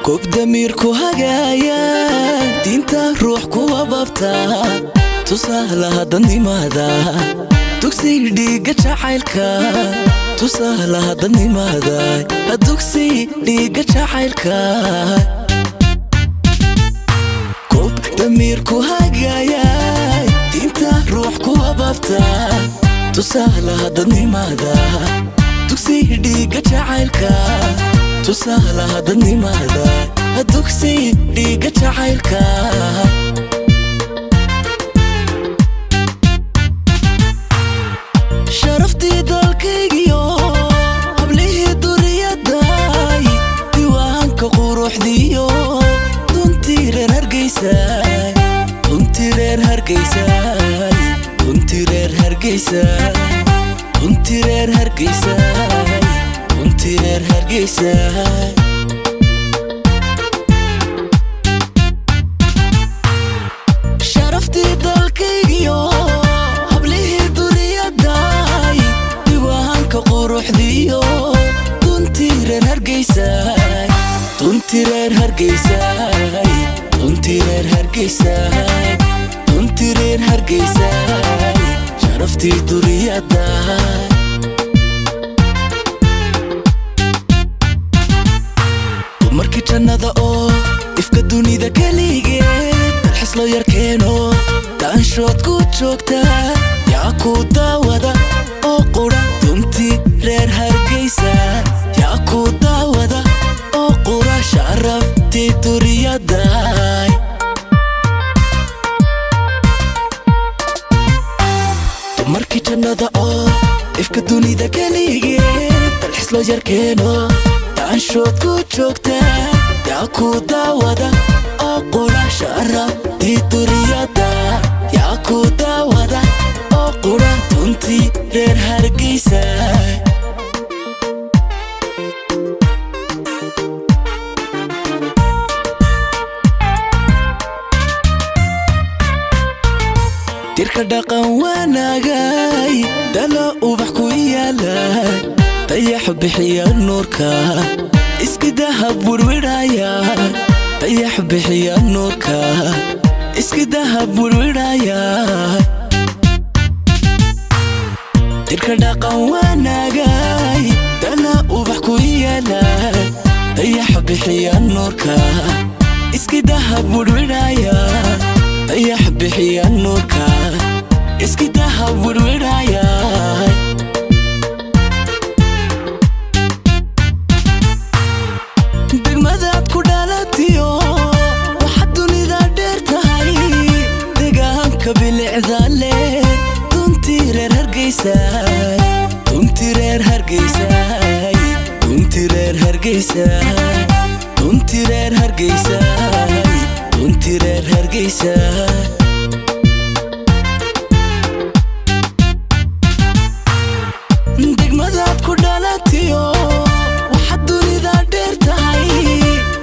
كوب دميركو هجايا دينتا روحكو وبابتا تصالها دني ماذا تكسي ديقة شحيلكا تصالها دني ماذا تكسي ديقة شحيلكا كوب دميركو هجايا دينتا روحكو وبابتا تصالها دني ماذا تكسي ديقة شحيلكا تصالها دني ماذا تكسي ديقة شحيلكا شرفتي دالكيجيو قبليه دوريا داي ديوانك قروح ديو دونتيرير هرقيساي دونتيرير هرقيساي دونتيرير هرقيساي دونتيرير هرقيساي دونتيرير هرقيساي شرفتي دالكيجيو قروح ديو دونتيرير هرقيساي دونتيرير هرقيساي دونتيرير هرقيساي دونتيرير هرقيساي شرفتي دوريا داي دمركي جنة او ifka dunida kaligeed dalxis loo yarkeeno daanshood ku joogta yaa ku daawada oo qura reer Hargeysa yaa ku daawada oo qura sharaftii duriyadaay dumarkii jannada oo ifka dunida kaligeed dalxis loo yarkeeno daanshood ku joogta yaa ku daawada oo qura sharaftii duriyadaay yaa ku daawada oo qura duntii reer Hargeysa تركا دقن واناغاي دلا وبحكو يالاي طيح بحيا النوركا اسكي دهب والورايا طيح بحيا النوركا اسكي دهب والورايا تركا دقن واناغاي دلا وبحكو يالاي طيح بحيا النوركا اسكي دهب والورايا طيح بحيا النوركا اسكي دهب والورايا دقمداد كودالاتيو waxaad dunida dheer tahay deegaanka bilicdaale duntii reer Hargeysaay duntii reer Hargeysaay duntii reer Hargeysaay duntii reer Hargeysaay duntii reer Hargeysaay degmadaad ku dhalatiyo waxaad dunida dheer tahay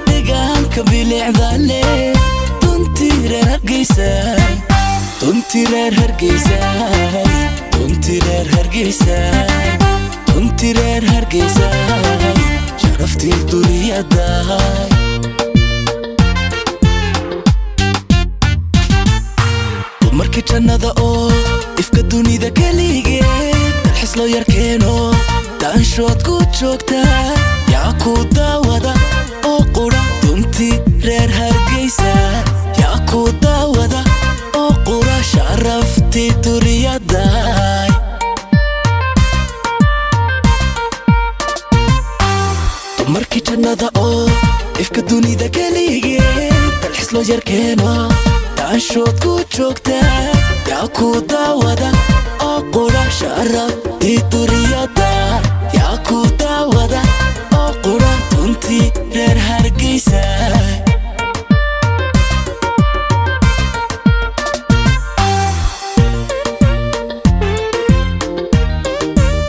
deegaanka bilicdaale duntii reer Hargeysaay duntii reer Hargeysaay duntii reer Hargeysaay duntii reer Hargeysaay sharaftii duriyadaay dumarkii jannada oo ifka dunida kaligeed dalxis loo yarkeeno daanshood ku joogta yaa ku daawada oo qura duntii reer Hargeysa yaa ku daawada oo qura sharaftii duriyadaay dumarkii jannada oo ifka dunida kaligeed dalxis loo yarkeeno daanshood ku joogta yaa ku daawada oo qura sharaftii duriyadaay